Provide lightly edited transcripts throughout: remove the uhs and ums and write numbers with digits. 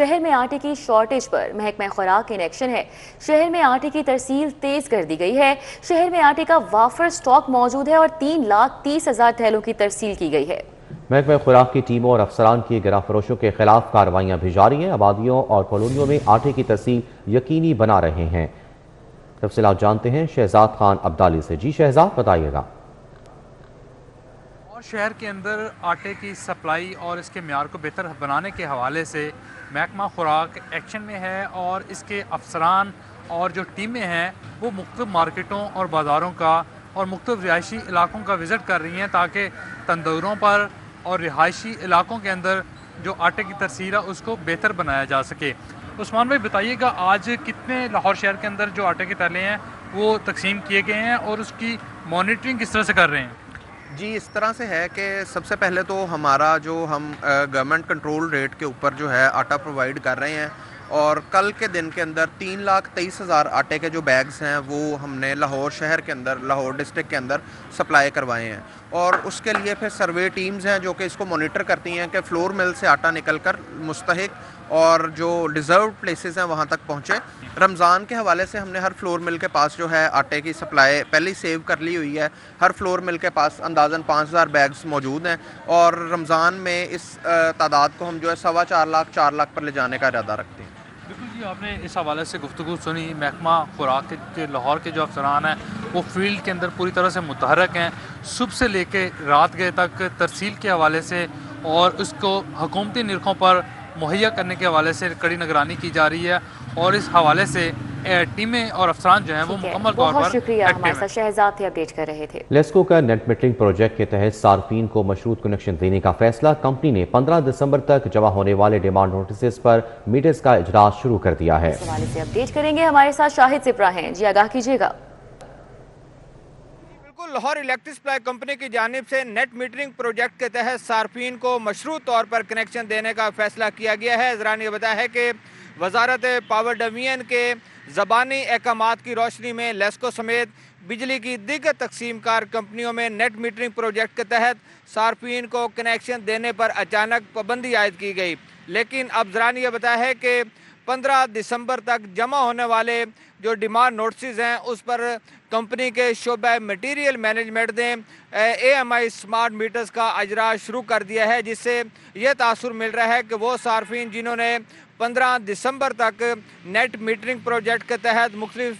शहर में आटे की शॉर्टेज पर महकमा खुराक इन एक्शन है। शहर में आटे की तरसील तेज कर दी गई है। शहर में आटे का वाफर स्टॉक मौजूद है और 3,30,000 थैलों की तरसील की गई है। महकमा खुराक की टीमों और अफसरान की गिरा फरोशों के खिलाफ कार्रवाइयाँ भी जारी हैं। आबादियों और कॉलोनियों में आटे की तरसील यकीनी बना रहे हैं। तफसीलात जानते हैं शहजाद खान अब्दाली से। जी शहजाद, बताइएगा। और शहर के अंदर आटे की सप्लाई और इसके म्यार को बेहतर बनाने के हवाले से महकमा खुराक एक्शन में है और इसके अफसरान और जो टीमें हैं वो मुख्तलिफ मार्केटों और बाज़ारों का और मुख्तलिफ रिहायशी इलाकों का विज़िट कर रही हैं ताकि तंदूरों पर और रिहायशी इलाकों के अंदर जो आटे की तरसील है उसको बेहतर बनाया जा सके। उस्मान भाई बताइएगा, आज कितने लाहौर शहर के अंदर जो आटे के थैले हैं वो तकसीम किए गए हैं और उसकी मॉनिटरिंग किस तरह से कर रहे हैं? जी, इस तरह से है कि सबसे पहले तो हमारा जो हम गवर्नमेंट कंट्रोल रेट के ऊपर जो है आटा प्रोवाइड कर रहे हैं और कल के दिन के अंदर 3,23,000 आटे के जो बैग्स हैं वो हमने लाहौर शहर के अंदर, लाहौर डिस्ट्रिक्ट के अंदर सप्लाई करवाए हैं। और उसके लिए फिर सर्वे टीम्स हैं जो कि इसको मॉनिटर करती हैं कि फ्लोर मिल से आटा निकल कर मुस्तहिक और जो डिज़र्व प्लेसेस हैं वहाँ तक पहुँचे। रमज़ान के हवाले से हमने हर फ्लोर मिल के पास जो है आटे की सप्लाई पहले ही सेव कर ली हुई है। हर फ्लोर मिल के पास अंदाज़न 5,000 बैग्स मौजूद हैं और रमज़ान में इस तादाद को हम जो है 4.25 लाख 4 लाख पर ले जाने का इरादा रखते हैं। बिल्कुल जी, आपने इस हवाले से गुफ्तगू सुनी। महकमा खुराक के लाहौर के जो अफसरान हैं वो फील्ड के अंदर पूरी तरह से मुतहरक हैं, सुबह से लेके रात गए तक तरसील के हवाले से और उसको हुकूमती निरखों पर मुहैया करने के हवाले से कड़ी निगरानी की जा रही है और इस हवाले से टीमें और अफसरान जो हैं वो मुकम्मल तौर पर शुक्रिया। हमारे साथ शहजाद थे, अपडेट कर रहे थे। लेस्को का नेट मीटरिंग प्रोजेक्ट के तहत सार्फिन को मशरूत कनेक्शन देने का फैसला। कंपनी ने 15 दिसंबर तक जमा होने वाले डिमांड नोटिस पर मीटर्स का इजरात शुरू कर दिया है। इस हवाले से अपडेट करेंगे, हमारे साथ शाहिद सिपरा हैं। जी आगाह कीजिएगा। लाहौर इलेक्ट्रिक सप्लाई कंपनी की जानिब से नेट मीटरिंग प्रोजेक्ट के तहत सार्फिन को मशरूत तौर पर कनेक्शन देने का फैसला किया गया है। ज़रा ने बताया है कि वजारत पावर डिवीजन के ज़बानी अहकामात की रोशनी में लेस्को समेत बिजली की दीगर तकसीमकार कंपनियों में नेट मीटरिंग प्रोजेक्ट के तहत सार्फिन को कनेक्शन देने पर अचानक पाबंदी आयद की गई। लेकिन अब ज़रा ने बताया है कि 15 दिसंबर तक जमा होने वाले जो डिमांड नोटिस हैं उस पर कंपनी के शोबा मटीरियल मैनेजमेंट ने AMI स्मार्ट मीटर्स का अजरा शुरू कर दिया है, जिससे यह तासुर मिल रहा है कि वो सार्फिन जिन्होंने 15 दिसंबर तक नेट मीटरिंग प्रोजेक्ट के तहत मुख्तलिफ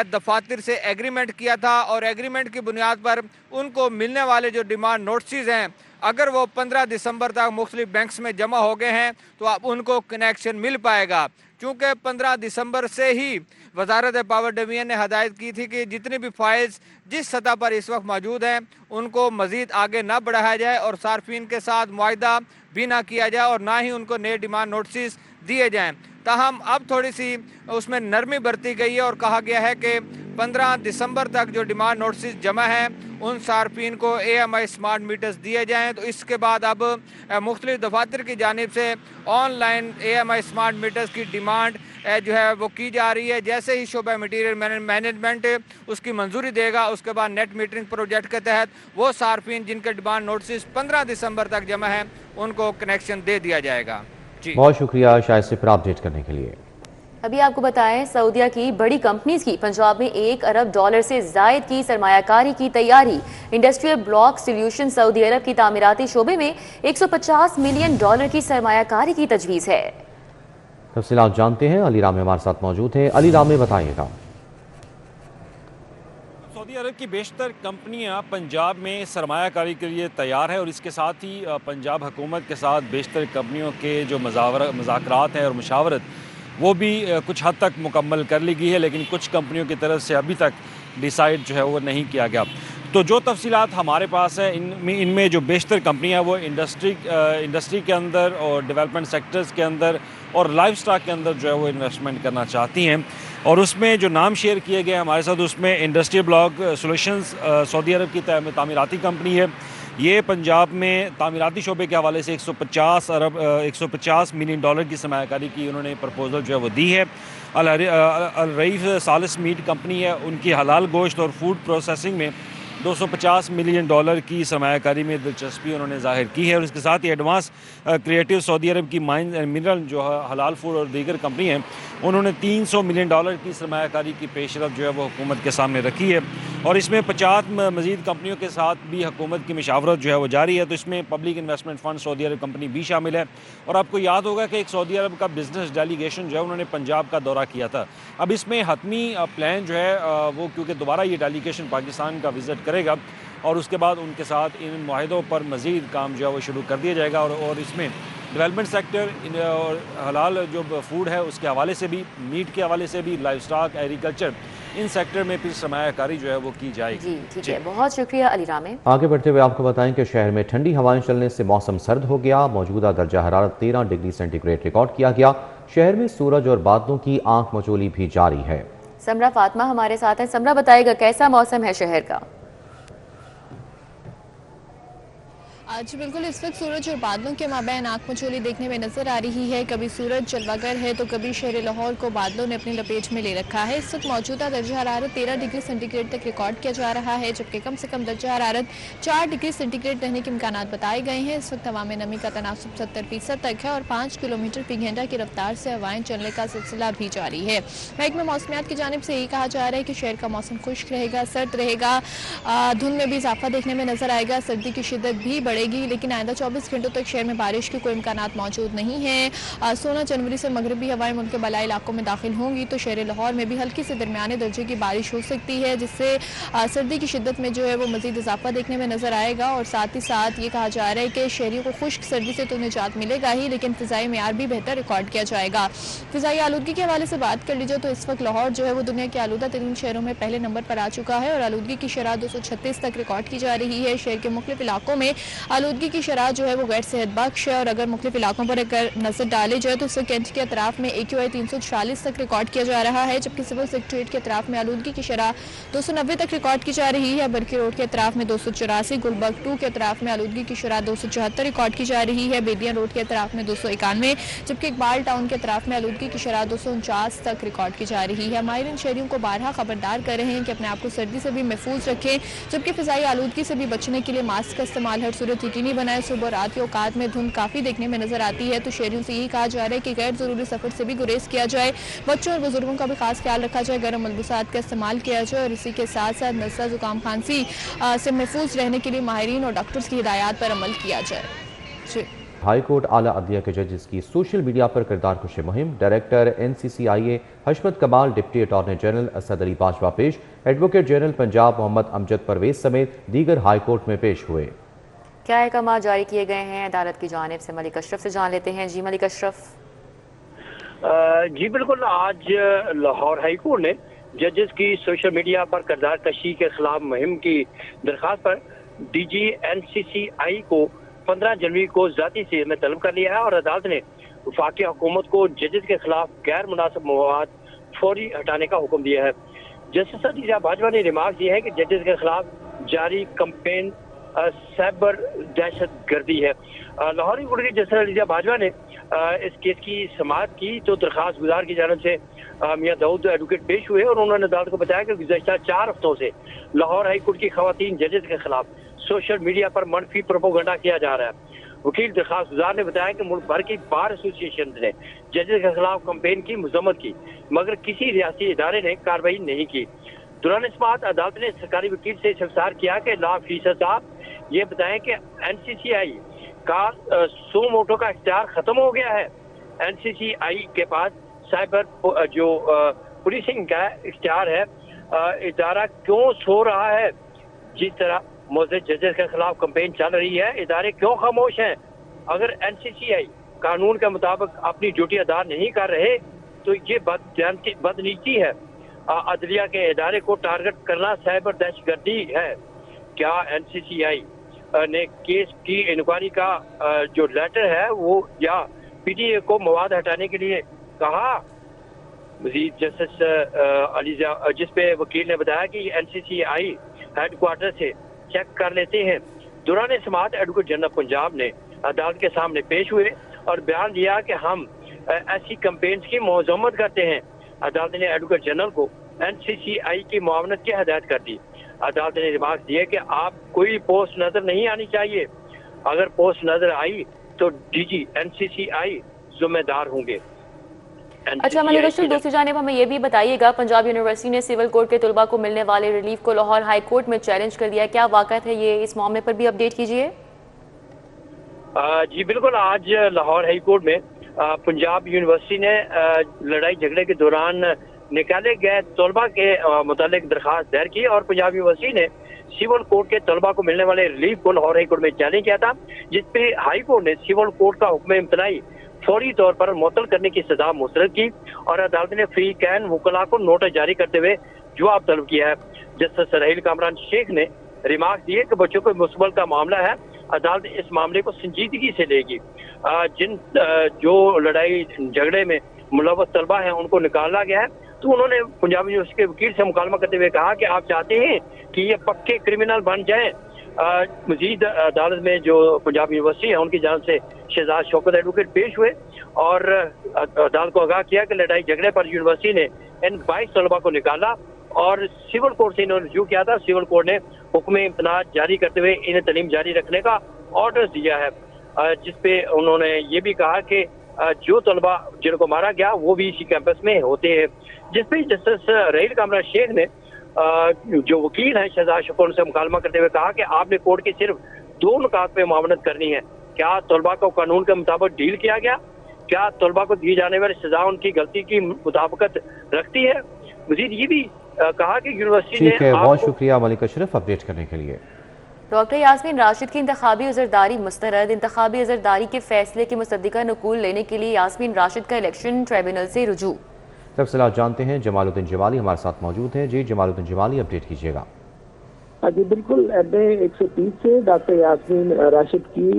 दफातर से एग्रीमेंट किया था और एग्रीमेंट की बुनियाद पर उनको मिलने वाले जो डिमांड नोटिस हैं अगर वो 15 दिसंबर तक मुख्तलिफ बैंक्स में जमा हो गए हैं तो अब उनको कनेक्शन मिल पाएगा। चूँकि 15 दिसंबर से ही वजारत पावर डिवीजन ने हदायत की थी कि जितनी भी फाइल्स जिस सतह पर इस वक्त मौजूद हैं उनको मज़ीद आगे ना बढ़ाया जाए और सार्फिन के साथ मुआहदा भी ना किया जाए और ना ही उनको नए डिमांड नोटिस दिए जाएँ। ताहम अब थोड़ी सी उसमें नरमी बरती गई है और कहा गया है कि 15 दिसंबर तक जो डिमांड नोटिस जमा हैं उन सार्फिन को AMI स्मार्ट मीटर्स दिए जाएँ। तो इसके बाद अब मुख्तलिफ दफातर की जानिब से ऑनलाइन AMI स्मार्ट मीटर्स की डिमांड जो है वो की जा रही है। जैसे ही शोबा मटीरियल मैनेजमेंट उसकी मंजूरी देगा उसके बाद नेट मीटरिंग प्रोजेक्ट के तहत वो सार्फिन जिनके डिमांड नोटिस 15 दिसंबर तक जमा है उनको कनेक्शन दे दिया जाएगा। जी बहुत शुक्रिया शायद से अपडेट करने के लिए। अभी आपको बताएं, सऊदीया की बड़ी कंपनीज की पंजाब में $1 अरब से जायद की सरमायाकारी की तैयारी। इंडस्ट्रियल ब्लॉक सोल्यूशन सऊदी अरब की तामीराती शोबे में $150 मिलियन की सरमायाकारी की तजवीज़ है। तफसीलात जानते हैं, अली रामे हमारे साथ मौजूद हैं। अली रामे, बताइएगा। सऊदी अरब की बेशतर कंपनियां पंजाब में सरमायाकारी के लिए तैयार है और इसके साथ ही पंजाब हुकूमत के साथ बेशतर कंपनियों के जो मुज़ाकरात हैं और मुशावरत वो भी कुछ हद तक मुकम्मल कर ली गई है, लेकिन कुछ कंपनियों की तरफ से अभी तक डिसाइड जो है वो नहीं किया गया। तो जो तफसीलात हमारे पास है इनमें जो बेशतर कंपनियां वो इंडस्ट्री के अंदर और डेवलपमेंट सेक्टर्स के अंदर और लाइफ स्टॉक के अंदर जो है वो इन्वेस्टमेंट करना चाहती हैं। और उसमें जो नाम शेयर किए गए हमारे साथ उसमें इंडस्ट्रियल ब्लॉक सोल्यूशंस सऊदी अरब की तामीराती कंपनी है। ये पंजाब में तामीराती शोबे के हवाले से $150 मिलियन की सरमायाकारी की उन्होंने प्रपोजल जो है वो दी है। अल रईफ सालिस मीट कंपनी है, उनकी हलाल गोश्त और फूड प्रोसेसिंग में $250 मिलियन की सरमायाकारी में दिलचस्पी उन्होंने जाहिर की है। और इसके साथ ही एडवांस क्रिएटिव सऊदी अरब की माइन एंड मिनरल जो हलाल फूड और दीगर कंपनी हैं, उन्होंने $300 मिलियन की सरमायाकारी की पेशरफ जो है वो हुकूमत के सामने रखी है। और इसमें 50 मज़ीद कंपनियों के साथ भी हुकूमत की मशावरत जो है वो जारी है। तो इसमें पब्लिक इन्वेस्टमेंट फ़ंड सऊदी अरब कंपनी भी शामिल है। और आपको याद होगा कि एक सऊदी अरब का बिजनेस डेलीगेशन जो है उन्होंने पंजाब का दौरा किया था। अब इसमें हतमी प्लान जो है वो, क्योंकि दोबारा ये डेलीगेशन पाकिस्तान का विज़िट करेगा और उसके बाद उनके साथ इन माहिदों पर मज़ीद काम जो है वो शुरू कर दिया जाएगा। और इसमें डेवलपमेंट सेक्टर और हलाल जो फूड है उसके हवाले से भी, मीट के हवाले से भी, life stock, agriculture, in sector में फिर सरमायाकारी जो है वो की जाएगी। जी ठीक है, बहुत शुक्रिया अली रामे। आगे बढ़ते हुए आपको बताएं कि शहर में ठंडी हवाएं चलने से मौसम सर्द हो गया। मौजूदा दर्जा हरारत 13 डिग्री सेंटीग्रेड रिकॉर्ड किया गया। शहर में सूरज और बादलों की आंख मचोली भी जारी है। समरा फातिमा हमारे साथ है। समरा, बताएगा कैसा मौसम है शहर का? जी बिल्कुल, इस वक्त सूरज और बादलों के माबैन आंख मचोली देखने में नजर आ रही है। कभी सूरज जलवागर है तो कभी शहर लाहौर को बादलों ने अपनी लपेट में ले रखा है। इस वक्त मौजूदा दर्जा हरारत 13 डिग्री सेंटीग्रेड तक रिकॉर्ड किया जा रहा है, जबकि कम से कम दर्जा हरारत 4 डिग्री सेंटीग्रेड रहने के इम्कान बताए गए हैं। इस वक्त हवा में नमी का तनासुब 70% तक है और 5 किलोमीटर फी घंटा की रफ्तार से हवाएं चलने का सिलसिला भी जारी है। महकमा मौसमियात की जानिब से यही कहा जा रहा है कि शहर का मौसम खुश्क रहेगा, सर्द रहेगा, धुंध में भी इजाफा देखने में नजर आएगा, सर्दी की शिद्दत भी बढ़ेगी, लेकिन आइंदा 24 घंटों तक शहर में बारिश के कोई इम्कानात मौजूद नहीं है। 16 जनवरी से मगरबी हवाएं मुल्क के बलाई इलाकों में दाखिल होंगी तो शहर लाहौर में भी हल्की से दरमियाने दर्जे की बारिश हो सकती है, जिससे सर्दी की शिद्दत में जो है वो मजीद इजाफा देखने में नजर आएगा। और साथ ही साथ ये कहा जा रहा है कि शहरियों को खुश्क सर्दी से तो निजात मिलेगा ही, लेकिन फिजाई मेयार भी बेहतर रिकॉर्ड किया जाएगा। फिजाई आलूदगी के हवाले से बात कर लीजिए तो इस वक्त लाहौर जो है वो दुनिया के आलूदा तरीन शहरों में पहले नंबर पर आ चुका है और आलूदगी की शरह 236 तक रिकॉर्ड की जा रही है। शहर के मुख्तलिफ इलाकों में आलूदगी की शरह जो है वो गैर सेहत बख्श है और अगर मुख्तलिफ इलाकों पर अगर नजर डाले जाए तो उससे कैंट के अतराफ में AQI 340 तक रिकॉर्ड किया जा रहा है, जबकि सिविल सेक्रेटरीट के अतराफ में आलूदगी की शरह 290 तक रिकॉर्ड की जा रही है। बरकी रोड के अतराफ में 284, गुलबर्ग 2 के अतराफ में आलूदगी की शरह 274 रिकॉर्ड की जा रही है। बेदिया रोड के अतराफ में 291, जबकि इकबाल टाउन के अतराफ में आलूदगी की शरह 249 तक रिकॉर्ड की जा रही है। माहिरीन शहरियों को बारहा खबरदार कर रहे हैं कि अपने आप को सर्दी से भी महफूज रखें, जबकि फिजाई आलूदगी से भी बचने के लिए मास्क का इस्तेमाल हर सूरत यकीनी बनाए। सुबह रात के औकात में धुंध काफी देखने में नजर आती है तो शहरियों से यही कहा जा रहा है कि गैर जरूरी सफर से भी गुरेज किया जाए, बच्चों और बुजुर्गों का भी खास ख्याल रखा जाए, गर्म मलबूसात का इस्तेमाल किया जाए और इसी के साथ साथ नज़ला जुकाम खांसी से महफूज रहने के लिए माहिरीन और डॉक्टर्स की हिदायत पर अमल किया जाए। जी। हाई कोर्ट आला अदलिया के जजेस की सोशल मीडिया पर किरदार कुशी मुहिम। डायरेक्टर NCCIA हशमत कमाल, deputy attorney general Asad Ali Bajwa पेश। एडवोकेट जनरल पंजाब मोहम्मद अमजद परवेज समेत दीगर हाई कोर्ट में पेश हुए। क्या अहकाम जारी किए गए हैं अदालत की जानिब से? मलिक अशरफ से जान लेते हैं। जी मलिक अशरफ। जी बिल्कुल, आज लाहौर हाई कोर्ट ने जजेस की सोशल मीडिया पर किरदार कशी के खिलाफ मुहिम की दरख्वास्त पर DG NCCI को 15 जनवरी को ज़ाती से में तलब कर लिया है और अदालत ने वफाकी हुकूमत को जजेस के खिलाफ गैर मुनासिब मवाद फौरी हटाने का हुक्म दिया है। जस्टिस अलीजा बाजवा ने रिमार्क दिया है कि जजेस के खिलाफ जारी कैंपेन साइबर दहशत गर्दी है। लाहौर कोर्ट की जस्टिस अलीजा बाजवा ने इस केस की समाअत की तो दरख्वास्त गुजार की जानब से मियां दाऊद एडवोकेट पेश हुए और उन्होंने अदालत को बताया कि गुज़श्ता 4 हफ्तों से लाहौर हाई कोर्ट की खवातीन जजेस के खिलाफ सोशल मीडिया पर मनफी प्रोपोगंडा किया जा रहा है। वकील दरख्वास्त गुजार ने बताया कि मुल्क भर की बार एसोसिएशन ने जजेस के खिलाफ कैंपेन की मजम्मत की, मगर किसी रियासी इदारे ने कार्रवाई नहीं की। दौरान समाअत अदालत ने सरकारी वकील से इस्तफसार किया कि लॉ ऑफिसर साहब ये बताएं कि NCCI का सो मोटो का इख्तियार खत्म हो गया है। NCCI के पास साइबर जो पुलिसिंग का इख्तियार है, इदारा क्यों सो रहा है? जिस तरह मौजूद जजेस के खिलाफ कैंपेन चल रही है, इदारे क्यों खामोश हैं? अगर NCCI कानून के मुताबिक अपनी ड्यूटी अदा नहीं कर रहे तो ये बदनीति है। अदलिया के इदारे को टारगेट करना साइबर दहशतगर्दी है। क्या NCCI ने केस की इंक्वायरी का जो लेटर है वो या PTA को मवाद हटाने के लिए कहा? मजीद जस्टिस अलीजा जिसपे वकील ने बताया कि NCCI हेडक्वार्टर से चेक कर लेते हैं। दौरान समाअत एडवोकेट जनरल पंजाब ने अदालत के सामने पेश हुए और बयान दिया कि हम ऐसी कैंपेन्स की मजम्मत करते हैं। अदालत ने एडवोकेट जनरल को NCCI की मुआवनत की हदायत कर दी। अदालत ने रिमार्क दिए कि आप कोई पोस्ट नजर नहीं आनी चाहिए, अगर पोस्ट नजर आई तो डीजी एनसीसीआई जिम्मेदार होंगे। अच्छा मलिक अशरफ, दूसरी जानिब हमें ये भी बताइएगा, पंजाब यूनिवर्सिटी ने सिविल कोर्ट के तलबा को मिलने वाले रिलीफ को लाहौर हाई कोर्ट में चैलेंज कर दिया है, क्या वाक़त है ये? इस मामले पर भी अपडेट कीजिए। जी बिल्कुल, आज लाहौर हाई कोर्ट में पंजाब यूनिवर्सिटी ने लड़ाई झगड़े के दौरान निकाले गए तलबा के मुतालिक दरखास्त दायर की और पंजाब यूनिवर्सिटी ने सिविल कोर्ट के तलबा को मिलने वाले रिलीफ को लाहौर हाई कोर्ट में चैलेंज किया था, जिसपे हाई कोर्ट ने सिविल कोर्ट का हुक्म इम्तनाई फौरी तौर पर मुअत्तल करने की सजा मुस्तरद की और अदालत ने फ्री कैन वकला को नोटिस जारी करते हुए जवाब तलब किया है। जस्टिस राहील कामरान शेख ने रिमार्क दिए कि बच्चों के मुस्तकबिल का मामला है, अदालत इस मामले को संजीदगी से लेगी। जिन जो लड़ाई झगड़े में मुलव्वस तलबा हैं उनको निकाला गया है, तो उन्होंने पंजाब यूनिवर्सिटी के वकील से मुकालमा करते हुए कहा कि आप चाहते हैं कि ये पक्के क्रिमिनल बन जाएं। मजीद अदालत में जो पंजाब यूनिवर्सिटी है उनकी जानिब से शहजाद शौकत एडवोकेट पेश हुए और अदालत को आगाह किया कि लड़ाई झगड़े पर यूनिवर्सिटी ने इन 22 तलबा को निकाला और सिविल कोर्ट से इन्होंने रिव्यू किया था। सिविल कोर्ट ने हुक्म इम्तनाअ जारी करते हुए इन्हें तालीम जारी रखने का ऑर्डर दिया है, जिसपे उन्होंने ये भी कहा कि जो तलबा जिनको मारा गया वो भी इसी कैंपस में होते हैं। जिसपे जस्टिस राहील कामरान शेख ने जो वकील हैं शहजाद शौकत से मुकालमा करते हुए कहा कि आपने कोर्ट की सिर्फ 2 नुकात पे मामलत करनी है। क्या तलबा को कानून के मुताबिक डील किया गया? क्या तलबा को दी जाने वाली सजा उनकी गलती की मुताबिकत रखती है? मजीद ये भी कहा कि यूनिवर्सिटी ने। ठीक है, बहुत शुक्रिया मलिक अशरफ अपडेट करने के लिए। डॉक्टर यास्मीन राशिद की इंतखाबी उज़रदारी मुस्तरद, इंतखाबी उज़रदारी के फैसले की मुसद्दिका नकूल लेने के लिए यास्मीन राशिद का इलेक्शन ट्रिब्यूनल से रुजू। तफसीलात जानते हैं, जमालुद्दीन जमाली हमारे साथ मौजूद हैं। जी जमालुद्दीन जमाली, अपडेट कीजिएगा। जी बिल्कुल, MA 130 से डॉक्टर यास्मीन राशिद की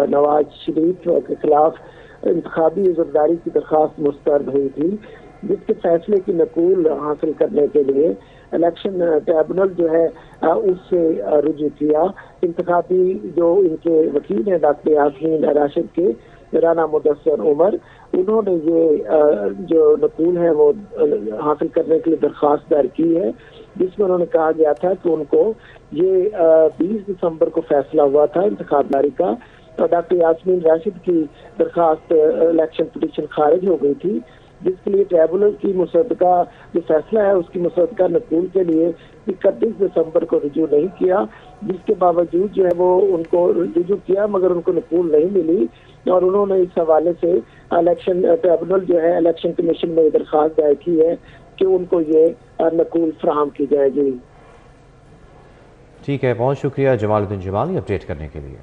नवाज शरीफ के खिलाफ इंतखाबी उज़रदारी की दरख्वास्त मुस्तरद हुई थी, जिसके फैसले की नकूल हासिल करने के लिए इलेक्शन ट्रिब्यूनल जो है उससे रुजू किया। इंतखाबी जो इनके वकील हैं डॉक्टर यास्मीन राशिद के राना मुदस्सर उमर, उन्होंने ये जो नकूल है वो हासिल करने के लिए दरख्वास्त दायर की है, जिसमें उन्होंने कहा गया था कि उनको ये 20 दिसंबर को फैसला हुआ था इंतखाबदारी का, तो डॉक्टर यास्मीन राशिद की दरख्वास्त इलेक्शन पिटीशन खारिज हो गई थी, जिसके लिए ट्रिब्यूनल की मुसद्दका जो फैसला है उसकी मुसद्दका नकूल के लिए 31 दिसंबर को रुजू नहीं किया, जिसके बावजूद जो है वो उनको रुजू किया मगर उनको नकूल नहीं मिली और उन्होंने इस हवाले से इलेक्शन ट्रिब्यूनल जो है इलेक्शन कमीशन में दरख्वास्त दायर की है कि उनको ये नकूल फराहम की जाएगी। ठीक है, बहुत शुक्रिया जमालुद्दीन जमाली अपडेट करने के लिए।